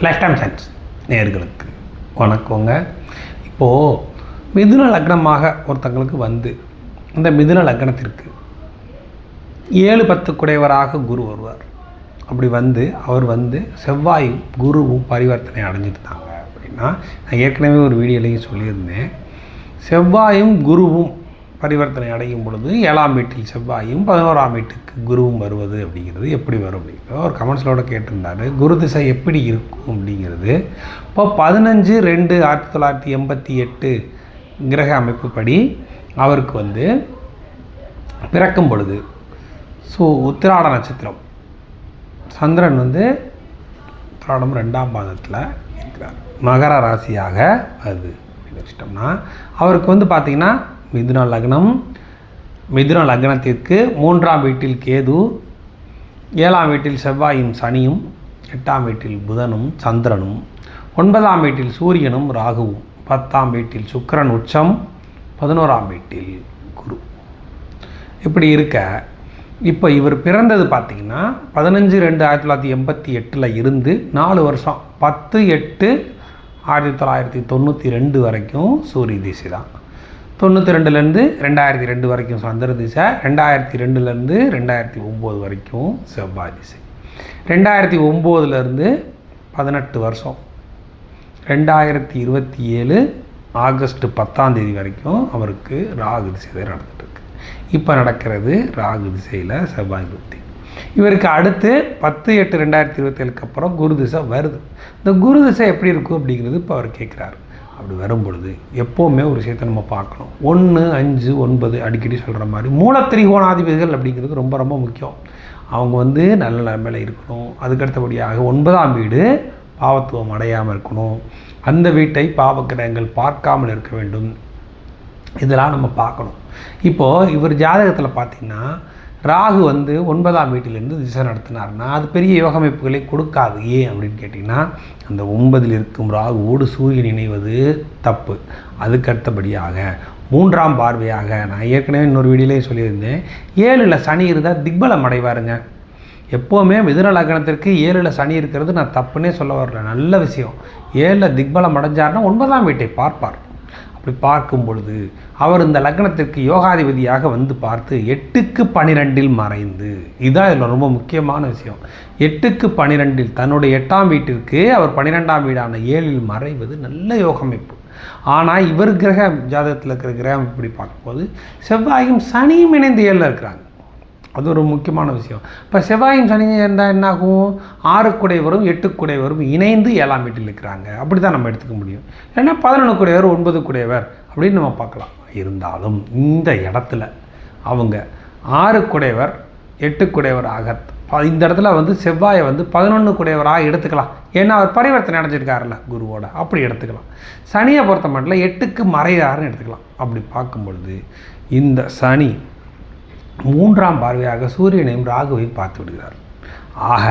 Life time science நேயர்களுக்கு வணக்கங்க. இப்போது மிதுன லக்னமாக ஒருத்தங்களுக்கு வந்து இந்த மிதுன லக்னத்திற்கு 7-10 குடையவராக குரு வருவார். அப்படி வந்து அவர் வந்து செவ்வாயும் குருவும் பரிவர்த்தனை அடைஞ்சிருந்தாங்க அப்படின்னா, நான் ஏற்கனவே ஒரு வீடியோலையும் சொல்லியிருந்தேன், செவ்வாயும் குருவும் பரிவர்த்தனை அடையும் பொழுது 7ஆம் வீட்டில் செவ்வாயும் 11ஆம் வீட்டுக்கு குருவும் வருவது அப்படிங்கிறது எப்படி வரும் அப்படிங்கிறது ஒரு கமெண்ட்ஸோடு கேட்டிருந்தார். குரு திசை எப்படி இருக்கும் அப்படிங்கிறது இப்போ 15/2/1988 கிரக அமைப்புப்படி அவருக்கு வந்து பிறக்கும் பொழுது உத்திராட நட்சத்திரம், சந்திரன் வந்து உத்திராடம் 2ஆம் பாதத்தில் இருக்கிறார், மகர ராசியாக வருது அப்படின்னு வச்சிட்டோம்னா அவருக்கு வந்து பார்த்திங்கன்னா மிதுன லக்னம், மிதுன லக்னத்திற்கு 3ஆம் வீட்டில் கேது, 7ஆம் வீட்டில் செவ்வாயும் சனியும், 8ஆம் வீட்டில் புதனும் சந்திரனும், 9ஆம் வீட்டில் சூரியனும் ராகுவும், 10ஆம் வீட்டில் சுக்கிரன் உச்சம், 11ஆம் வீட்டில் குரு. இப்படி இருக்க இப்போ இவர் பிறந்தது பார்த்திங்கன்னா 15/2/1988 இருந்து 4 வருஷம் 10/8/1992 வரைக்கும் சூரிய திசை தான். 92லேருந்து 2002 வரைக்கும் சந்திர திசை, 2002லேருந்து 2009 வரைக்கும் செவ்வாய் திசை, 2009லேருந்து 18 வருஷம் 2027 ஆகஸ்ட் 10ஆம் தேதி வரைக்கும் அவருக்கு ராகு திசை தான் நடந்துகிட்ருக்கு. இப்போ நடக்கிறது ராகு திசையில் செவ்வாய் புத்தி. இவருக்கு அடுத்து 10/8/2027 அப்புறம் குரு திசை வருது. இந்த குரு திசை எப்படி இருக்கும் அப்படிங்கிறது இப்போ அவர் கேட்குறாரு. அப்படி வரும் பொழுது எப்போவுமே ஒரு விஷயத்தை நம்ம பார்க்கணும். 1, 5, 9 அடிக்கடி சொல்கிற மாதிரி மூலத்திரிகோணாதிபதிகள் அப்படிங்கிறது ரொம்ப ரொம்ப முக்கியம். அவங்க வந்து நல்ல நிலைமையில் இருக்கணும். அதுக்கடுத்தபடியாக 9ஆம் வீடு பாவத்துவம் அடையாமல் இருக்கணும். அந்த வீட்டை பாவக்கிரகங்கள் பார்க்காமல் இருக்க வேண்டும். இதெல்லாம் நம்ம பார்க்கணும். இப்போது இவர் ஜாதகத்தில் பார்த்திங்கன்னா ராகு வந்து 9ஆம் வீட்டிலேருந்து திசை நடத்தினார்னா அது பெரிய யோக அமைப்புகளை கொடுக்காது. ஏன் அப்படின்னு கேட்டிங்கன்னா, அந்த 9இல் இருக்கும் ராகுவோடு சூரியன் இணைவது தப்பு. அதுக்கடுத்தபடியாக 3ஆம் பார்வையாக நான் ஏற்கனவே இன்னொரு வீடியோலேயே சொல்லியிருந்தேன், 7ல் சனி இருந்தால் திக்பலம் அடைவாருங்க. எப்போவுமே மிதுன லக்னத்திற்கு 7ல் சனி இருக்கிறது நான் தப்புன்னே சொல்ல வர்றேன், நல்ல விஷயம். 7ல் திக்பலம் அடைஞ்சார்னா 9ஆம் வீட்டை பார்ப்பார். அப்படி பார்க்கும் பொழுது அவர் இந்த லக்னத்திற்கு யோகாதிபதியாக வந்து பார்த்து 8க்கு 12 மறைந்து, இதுதான் இதில் ரொம்ப முக்கியமான விஷயம். 8க்கு 12 தன்னுடைய 8ஆம் வீட்டிற்கு அவர் 12ஆம் வீடான 7ல் மறைவது நல்ல யோகமைப்பு. ஆனால் இவர் கிரக ஜாதகத்தில் இருக்கிற கிரகம் இப்படி பார்க்கும்போது செவ்வாயும் சனியும் இணைந்து 7ல் இருக்கிறாங்க. அது ஒரு முக்கியமான விஷயம். இப்போ செவ்வாயும் சனியும் இருந்தால் என்னாகும், 6 குடையவரும் 8 குடையவரும் இணைந்து 7ஆம் வீட்டில் இருக்கிறாங்க. அப்படி தான் நம்ம எடுத்துக்க முடியும். ஏன்னா 11 குடையவர் 9 குடையவர் அப்படின்னு நம்ம பார்க்கலாம். இருந்தாலும் இந்த இடத்துல அவங்க 6 குடையவர் 8 குடையவராக இந்த இடத்துல வந்து செவ்வாயை வந்து 11 குடையவராக எடுத்துக்கலாம். ஏன்னா அவர் பரிவர்த்தனை அடைஞ்சிருக்காருல்ல குருவோட, அப்படி எடுத்துக்கலாம். சனியை பொறுத்த மட்டும் 8க்கு மறையாருன்னு எடுத்துக்கலாம். அப்படி பார்க்கும் பொழுது இந்த சனி 3ஆம் பார்வையாக சூரியனையும் ராகுவையும் பார்த்து விடுகிறார். ஆக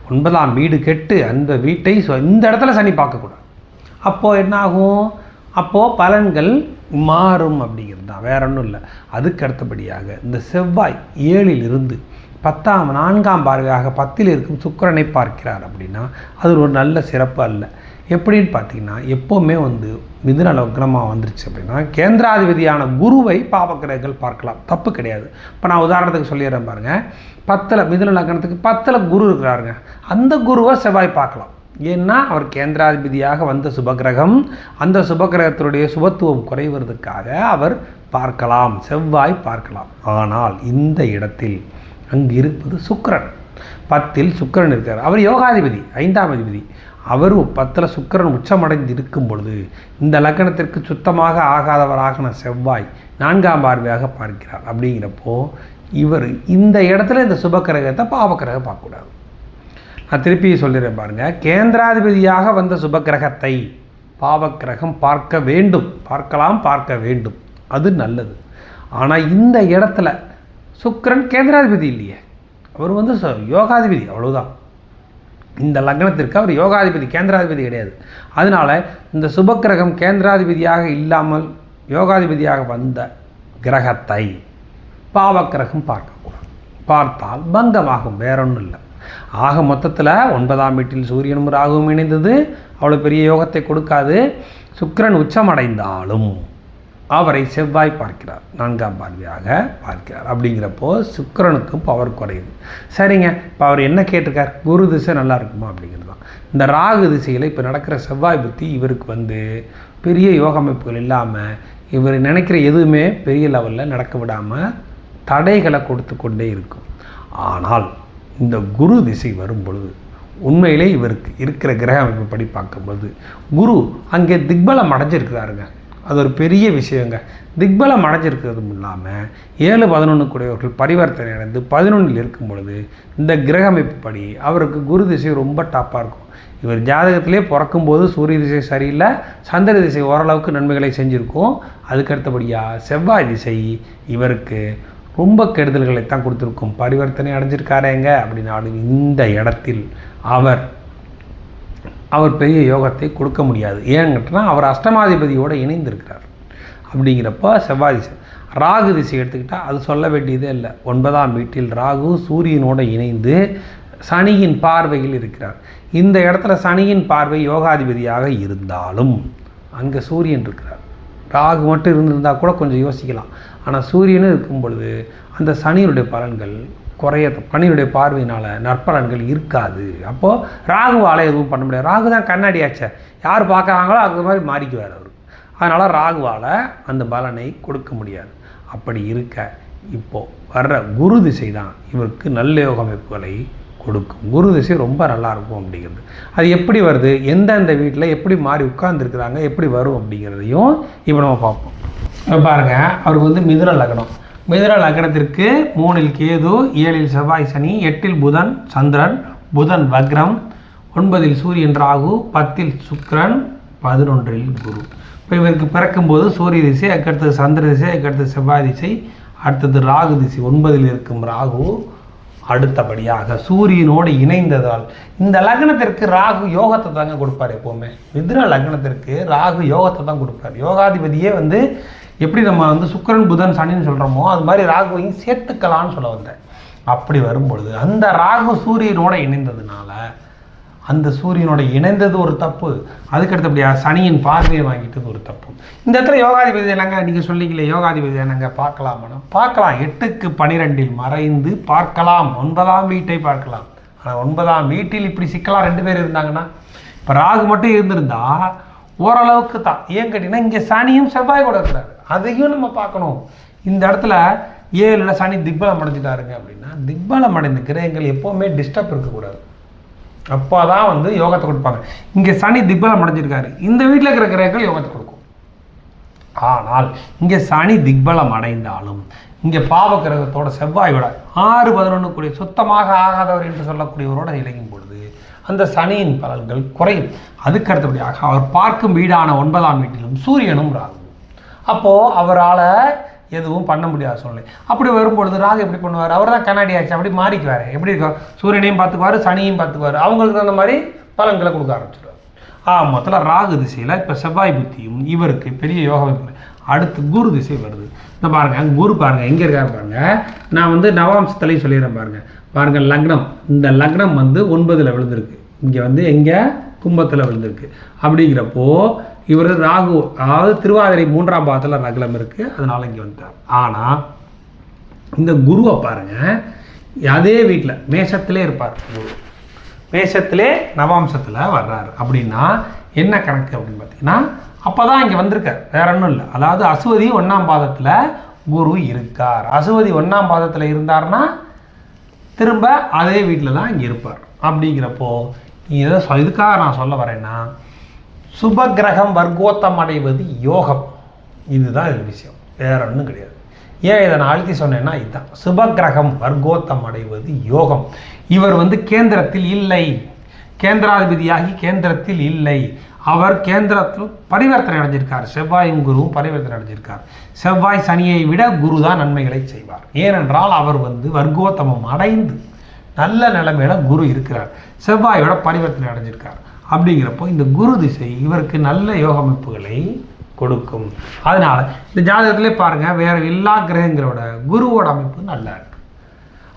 9ஆம் வீடு கெட்டு அந்த வீட்டை இந்த இடத்துல சனி பார்க்கக்கூடாது. அப்போது என்னாகும், அப்போது பலன்கள் மாறும் அப்படிங்கிறது தான், வேற ஒன்றும் இல்லை. அதுக்கு அடுத்தபடியாக இந்த செவ்வாய் 7ல் இருந்து 4ஆம் பார்வையாக 10ல் இருக்கும் சுக்கிரனை பார்க்கிறார் அப்படின்னா அது ஒரு நல்ல சிறப்பு அல்ல. எப்படின்னு பார்த்தீங்கன்னா, எப்போவுமே வந்து மிதுன லக்னமாக வந்துருச்சு அப்படின்னா கேந்திராதிபதியான குருவை பாவக்கிரகங்கள் பார்க்கலாம், தப்பு கிடையாது. இப்போ நான் உதாரணத்துக்கு சொல்லிடுறேன் பாருங்கள், 10ல் மிதுன லக்னத்துக்கு 10ல் குரு இருக்கிறாருங்க, அந்த குருவை செவ்வாய் பார்க்கலாம். ஏன்னா அவர் கேந்திராதிபதியாக வந்த சுபகிரகம், அந்த சுபகிரகத்தினுடைய சுபத்துவம் குறைவதற்காக அவர் பார்க்கலாம், செவ்வாய் பார்க்கலாம். ஆனால் இந்த இடத்தில் அங்கு இருப்பது சுக்கிரன். 10ல் சுக்கிரன் இருக்கிறார், அவர் யோகாதிபதி, 5ஆம் அதிபதி. அவர் 10ல் சுக்கிரன் உச்சமடைந்து இருக்கும் பொழுது இந்த லக்னத்திற்கு சுத்தமாக ஆகாதவராக செவ்வாய் 4ஆம் பார்வையாக பார்க்கிறார். அப்படிங்கிறப்போ இவர் இந்த இடத்துல இந்த சுபக்கிரகத்தை பாவக்கிரகம் பார்க்கக்கூடாது. நான் திருப்பி சொல்லிடுறேன் பாருங்கள், கேந்திராதிபதியாக வந்த சுபக்கிரகத்தை பாவக்கிரகம் பார்க்க வேண்டும், பார்க்கலாம், பார்க்க வேண்டும், அது நல்லது. ஆனால் இந்த இடத்துல சுக்கிரன் கேந்திராதிபதி இல்லையே, அவர் வந்து யோகாதிபதி, அவ்வளோதான். இந்த லக்னத்திற்கு அவர் யோகாதிபதி, கேந்திராதிபதி கிடையாது. அதனால் இந்த சுபக்கிரகம் கேந்திராதிபதியாக இல்லாமல் யோகாதிபதியாக வந்த கிரகத்தை பாவக்கிரகம் பார்க்கக்கூடாது. பார்த்தால் பங்கமாகும், வேற ஒன்றும் இல்லை. ஆக மொத்தத்தில் 9ஆம் வீட்டில் சூரியனும் ராகுவும் இணைந்தது அவ்வளோ பெரிய யோகத்தை கொடுக்காது. சுக்கிரன் உச்சமடைந்தாலும் அவரை செவ்வாய் பார்க்கிறார், 4ஆம் பார்வையாக பார்க்கிறார். அப்படிங்கிறப்போ சுக்கிரனுக்கும் பவர் குறையுது. சரிங்க, இப்போ அவர் என்ன கேட்டிருக்கார்? குரு திசை நல்லா இருக்குமா அப்படிங்கிறது தான். இந்த ராகு திசையில் இப்போ நடக்கிற செவ்வாய் புத்தி இவருக்கு வந்து பெரிய யோக அமைப்புகள் இல்லாமல் இவர் நினைக்கிற எதுவுமே பெரிய லெவலில் நடக்க விடாமல் தடைகளை கொடுத்து கொண்டே இருக்கும். ஆனால் இந்த குரு திசை வரும் பொழுது உண்மையிலே இவருக்கு இருக்கிற கிரக அமைப்பு படி பார்க்கும்போது குரு அங்கே திக்பலம் அடைஞ்சிருக்கிறாருங்க. அது ஒரு பெரிய விஷயங்க. திக்பலம் அடைஞ்சிருக்கிறதும் இல்லாமல் 7-11 கூடியவர்கள் பரிவர்த்தனை அடைந்து 11இல் இருக்கும் பொழுது இந்த கிரக அமைப்பு படி அவருக்கு குரு திசை ரொம்ப டாப்பாக இருக்கும். இவர் ஜாதகத்திலே பிறக்கும்போது சூரிய திசை சரியில்லை, சந்திர திசை ஓரளவுக்கு நன்மைகளை செஞ்சுருக்கும். அதுக்கு அடுத்தபடியாக செவ்வாய் திசை இவருக்கு ரொம்ப கெடுதல்களைத்தான் கொடுத்துருக்கும். பரிவர்த்தனை அடைஞ்சிருக்காரேங்க அப்படின்னாலும் இந்த இடத்தில் அவர் பெரிய யோகத்தை கொடுக்க முடியாது. ஏன்னு அவர் அஷ்டமாதிபதியோடு இணைந்திருக்கிறார். அப்படிங்கிறப்போ செவ்வாய் திசை. ராகு திசை எடுத்துக்கிட்டால் அது சொல்ல வேண்டியதே இல்லை. 9ஆம் வீட்டில் ராகு சூரியனோடு இணைந்து சனியின் பார்வையில் இருக்கிறார். இந்த இடத்துல சனியின் பார்வை யோகாதிபதியாக இருந்தாலும் அங்கே சூரியன் இருக்கிறார். ராகு மட்டும் இருந்திருந்தால் கூட கொஞ்சம் யோசிக்கலாம். ஆனால் சூரியனும் இருக்கும் பொழுது அந்த சனியினுடைய பலன்கள் குறைய, பனியுடைய பார்வையினால் நற்பலன்கள் இருக்காது. அப்போது ராகுவால் எதுவும் பண்ண முடியாது. ராகு தான் கண்ணாடியாச்சே, யார் பார்க்குறாங்களோ அது மாதிரி மாறிக்குவார் அவர். அதனால் ராகுவால் அந்த பலனை கொடுக்க முடியாது. அப்படி இருக்க இப்போது வர்ற குரு திசை தான் இவருக்கு நல்ல யோக அமைப்புகளை கொடுக்கும். குரு திசை ரொம்ப நல்லாயிருக்கும் அப்படிங்கிறது. அது எப்படி வருது, எந்தெந்த வீட்டில் எப்படி மாறி உட்கார்ந்துருக்குறாங்க, எப்படி வரும் அப்படிங்கிறதையும் இப்போ நம்ம பார்ப்போம். இப்போ பாருங்கள், அவருக்கு வந்து மிதுன லக்னம். மிதுன லக்னத்திற்கு 3இல் கேது, 7இல் செவ்வாய் சனி, 8இல் புதன் சந்திரன், புதன் வக்ரம், 9இல் சூரியன் ராகு, 10இல் சுக்கிரன், 11இல் குரு. இப்போ இவருக்கு பிறக்கும்போது சூரிய திசை, அதுக்கடுத்தது சந்திர திசை, அதுக்கடுத்தது செவ்வாய் திசை, அடுத்தது ராகு திசை. 9இல் இருக்கும் ராகு அடுத்தபடியாக சூரியனோடு இணைந்ததால் இந்த லக்னத்திற்கு ராகு யோகத்தை தாங்க கொடுப்பார். எப்போவுமே மிதுன லக்னத்திற்கு ராகு யோகத்தை தான் கொடுப்பார். யோகாதிபதியே வந்து எப்படி நம்ம வந்து சுக்கிரன் புதன் சனின்னு சொல்கிறோமோ அது மாதிரி ராகுவையும் சேர்த்துக்கலான்னு சொல்ல வந்தேன். அப்படி வரும்பொழுது அந்த ராகு சூரியனோட இணைந்ததுனால அந்த சூரியனோட இணைந்தது ஒரு தப்பு, அதுக்கடுத்தபடியா சனியின் பார்வையை வாங்கிட்டது ஒரு தப்பு. இந்த இடத்துல யோகாதிபதி என்னங்க நீங்கள் சொல்லிங்களே, யோகாதிபதி என்னங்க பார்க்கலாமா? பார்க்கலாம். 8க்கு 12இல் மறைந்து பார்க்கலாம். 9ஆம் வீட்டை பார்க்கலாம். ஆனால் 9ஆம் வீட்டில் இப்படி சிக்கலாம் 2 பேர் இருந்தாங்கன்னா, இப்போ ராகு மட்டும் இருந்திருந்தா ஓரளவுக்கு தான். ஏன் கேட்டிங்கன்னா இங்கே சனியும் செவ்வாய் கூட இருக்கிறாரு, அதையும் நம்ம பார்க்கணும். இந்த இடத்துல 7ல் சனி திக்பலம் அடைஞ்சிட்டாருங்க அப்படின்னா, திக்பலம் அடைந்த கிரகங்கள் எப்போவுமே டிஸ்டர்ப் இருக்கக்கூடாது. அப்போ தான் வந்து யோகத்தை கொடுப்பாங்க. இங்கே சனி திக்பலம் அடைஞ்சிருக்காரு, இந்த வீட்டில் இருக்கிற கிரகங்கள் யோகத்தை கொடுக்கும். ஆனால் இங்கே சனி திக்பலம் அடைந்தாலும் இங்கே பாவ கிரகத்தோட செவ்வாயோட 6-11 கூடிய சுத்தமாக ஆகாதவர் என்று சொல்லக்கூடியவரோட இணையும் பொழுது அந்த சனியின் பலன்கள் குறையும். அதுக்கு அடுத்தபடியாக அவர் பார்க்கும் வீடான 9ஆம் வீட்டிலும் சூரியனும் ராகு. அப்போது அவரால் எதுவும் பண்ண முடியாத சூழ்நிலை. அப்படி வரும்பொழுது ராகு எப்படி பண்ணுவார்? அவர் தான் கண்ணாடி ஆச்சு, அப்படி மாறிக்குவார். எப்படி இருக்கார்? சூரியனையும் பார்த்துக்குவார், சனியையும் பார்த்துக்குவார். அவங்களுக்கு அந்த மாதிரி பலன்களை கொடுக்க ஆரம்பிச்சிடுவார். மொத்தத்தில் ராகு திசையில் இப்போ செவ்வாய் புத்தியும் இவருக்கு பெரிய யோகம். அடுத்து குரு திசை வருது. இந்த பாருங்கள், குரு பாருங்கள் எங்கே இருக்காரு பாருங்கள். நான் வந்து நவாம்சத்துலேயும் சொல்லிடுறேன் பாருங்கள். பாருங்கள் லக்னம், இந்த லக்னம் வந்து 9ல் விழுந்திருக்கு, இங்கே வந்து எங்கே கும்பத்தில் விழுந்திருக்கு. அப்படிங்கிறப்போ இவர் ராகு, அதாவது திருவாதிரை 3ஆம் பாவத்தில் லக்னம் இருக்குது, அதனால் இங்கே வந்துட்டார். ஆனால் இந்த குருவை பாருங்கள், அதே வீட்டில் மேஷத்திலே இருப்பார். குரு மேஷத்திலே நவாம்சத்தில் வர்றாரு. அப்படின்னா என்ன கணக்கு அப்படின்னு பார்த்தீங்கன்னா, அப்போ தான் இங்கே வந்திருக்கார், வேற ஒன்றும் இல்லை. அதாவது அசுவதி 1ஆம் பாதத்தில் குரு இருக்கார். அசுவதி 1ஆம் பாதத்தில் இருந்தார்னா திரும்ப அதே வீட்டில் தான் இங்கே இருப்பார். அப்படிங்கிறப்போ இதுக்காக நான் சொல்ல வரேன்னா, சுபகிரகம் வர்க்கோத்தம் அடைவது யோகம். இதுதான் இது விஷயம், வேற ஒன்றும் கிடையாது. ஏன் இதை நான் அழுத்தி சொன்னேன்னா இதுதான், சுபகிரகம் வர்க்கோத்தம் அடைவது யோகம். இவர் வந்து கேந்திரத்தில் இல்லை, கேந்திராதிபதியாகி கேந்திரத்தில் இல்லை. அவர் கேந்திரத்தில் பரிவர்த்தனை அடைஞ்சிருக்கார். செவ்வாயும் குருவும் பரிவர்த்தனை அடைஞ்சிருக்கார். செவ்வாய் சனியை விட குரு தான் நன்மைகளை செய்வார். ஏனென்றால் அவர் வந்து வர்க்கோத்தமம் அடைந்து நல்ல நிலைமையில குரு இருக்கிறார், செவ்வாயோட பரிவர்த்தனை அடைஞ்சிருக்கார். அப்படிங்கிறப்போ இந்த குரு திசை இவருக்கு நல்ல யோக அமைப்புகளை கொடுக்கும். அதனால இந்த ஜாதகத்திலே பாருங்க, வேற எல்லா கிரகங்களோட குருவோட அமைப்பு நல்லா இருக்கு.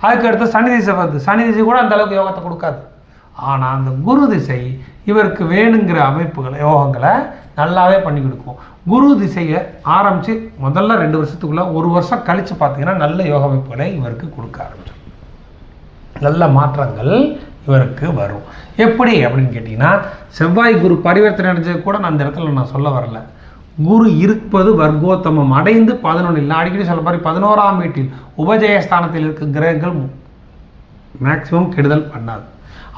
அதுக்கு அடுத்து சனி திசை வருது. சனி திசை கூட அந்த அளவுக்கு யோகத்தை கொடுக்காது. ஆனால் அந்த குரு திசை இவருக்கு வேணுங்கிற அமைப்புகளை யோகங்களை நல்லாவே பண்ணி கொடுக்கும். குரு திசையை ஆரம்பித்து முதல்ல 2 வருஷத்துக்குள்ள 1 வருஷம் கழித்து பார்த்தீங்கன்னா நல்ல யோக அமைப்புகளை இவருக்கு கொடுக்க ஆரம்பிச்சிடும். நல்ல மாற்றங்கள் இவருக்கு வரும். எப்படி அப்படின்னு கேட்டிங்கன்னா, செவ்வாய் குரு பரிவர்த்தனை அடைஞ்சது கூட நான் அந்த இடத்துல நான் சொல்ல வரல. குரு இருப்பது வர்க்கோத்தமம் அடைந்து 11 நான் அடிக்கடி சொல்ல மாதிரி 11ஆம் வீட்டில் உபஜயஸ்தானத்தில் இருக்க கிரகங்கள் மேக்சிமம் கெடுதல் பண்ணாது.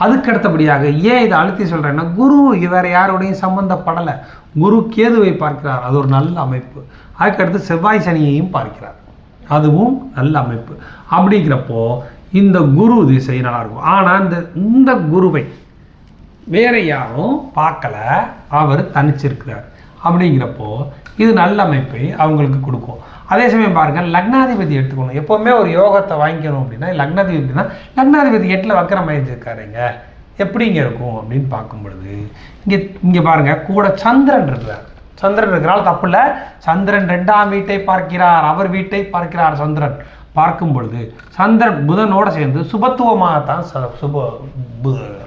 அதுக்கு அடுத்தபடியாக ஏன் இதை அழுத்தி சொல்கிறேன்னா, குரு வேறு யாரோடையும் சம்பந்தப்படலை. குரு கேதுவை பார்க்கிறார், அது ஒரு நல்ல அமைப்பு. அதுக்கடுத்து செவ்வாய் சனியையும் பார்க்கிறார், அதுவும் நல்ல அமைப்பு. அப்படிங்கிறப்போ இந்த குரு திசை நல்லாயிருக்கும். ஆனால் இந்த குருவை வேற யாரும் பார்க்கல, அவர் தனிச்சிருக்கிறார். அப்படிங்கிறப்போ இது நல்ல அமைப்பை அவங்களுக்கு கொடுக்கும். அதே சமயம் பாருங்கள், லக்னாதிபதி எடுத்துக்கணும். எப்போவுமே ஒரு யோகத்தை வாங்கிக்கணும் அப்படின்னா லக்னாதிபதி 8ல் வக்கரம் ஆயிடுச்சிருக்காருங்க, எப்படிங்க இருக்கும் அப்படின்னு பார்க்கும் பொழுது இங்கே பாருங்கள், கூட சந்திரன் இருக்கிறார். சந்திரன் இருக்கிறால் தப்பு இல்லை. சந்திரன் 2ஆம் வீட்டை பார்க்கிறார், அவர் வீட்டை பார்க்கிறார். சந்திரன் பார்க்கும் பொழுது சந்திரன் புதனோடு சேர்ந்து சுபத்துவமாகத்தான்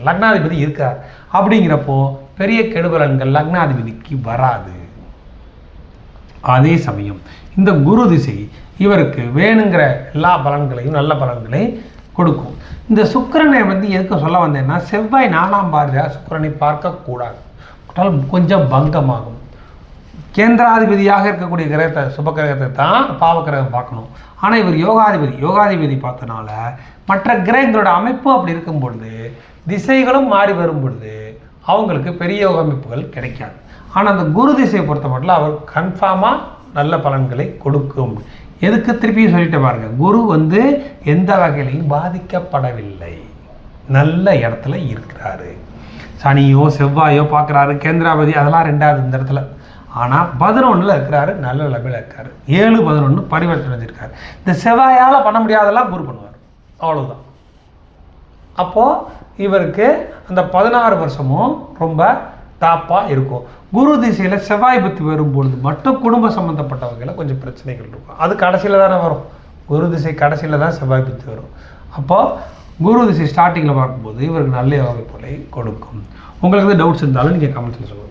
லக்னாதிபதி இருக்கார். அப்படிங்கிறப்போ பெரிய கெடுபலன்கள் லக்னாதிபதிக்கு வராது. அதே சமயம் இந்த குரு திசை இவருக்கு வேணுங்கிற எல்லா பலன்களையும் நல்ல பலன்களையும் கொடுக்கும். இந்த சுக்கிரனை வந்து எதுக்கு சொல்ல வந்தேன்னா, செவ்வாய் 4ஆம் பார்வையாக சுக்கிரனை பார்க்கக்கூடாது, கொஞ்சம் பங்கமாகும். கேந்திராதிபதியாக இருக்கக்கூடிய கிரகத்தை சுப கிரகத்தை தான் பாவக்கிரகம் பார்க்கணும். ஆனால் இவர் யோகாதிபதி பார்த்தனால மற்ற கிரகங்களோட அமைப்பு அப்படி இருக்கும் பொழுது திசைகளும் மாறி வரும் பொழுது அவங்களுக்கு பெரிய யோக அமைப்புகள் கிடைக்காது. ஆனால் அந்த குரு திசையை பொறுத்த மட்டும் அவர் கன்ஃபார்மாக நல்ல பலன்களை கொடுக்கும். எதுக்கு திருப்பியும் சொல்லிட்டு பாருங்க, குரு வந்து எந்த வகையிலையும் பாதிக்கப்படவில்லை, நல்ல இடத்துல இருக்கிறாரு. சனியோ செவ்வாயோ பார்க்குறாரு, கேந்திராபதி அதெல்லாம் 2வது இந்த இடத்துல. ஆனால் 11ல் இருக்கிறாரு, நல்ல லெவலில் இருக்காரு. 7-11 பரிவர்த்தனை செஞ்சிருக்காரு. இந்த செவ்வாயால் பண்ண முடியாதெல்லாம் குரு பண்ணுவார், அவ்வளோதான். அப்போது இவருக்கு அந்த 16 வருஷமும் ரொம்ப டாப்பாக இருக்கும். குரு திசையில் செவ்வாய் புத்தி வரும்பொழுது மட்டும் குடும்ப சம்மந்தப்பட்டவங்களில் கொஞ்சம் பிரச்சனைகள் இருக்கும். அது கடைசியில் தானே வரும், குரு திசை கடைசியில் தான் செவ்வாய் புத்தி வரும். அப்போது குரு திசை ஸ்டார்டிங்கில் பார்க்கும்போது இவருக்கு நல்ல யோக போலை கொடுக்கும். உங்களுக்கு டவுட்ஸ் இருந்தாலும் நீங்கள் கமெண்ட்ஸில் சொல்லுங்கள்.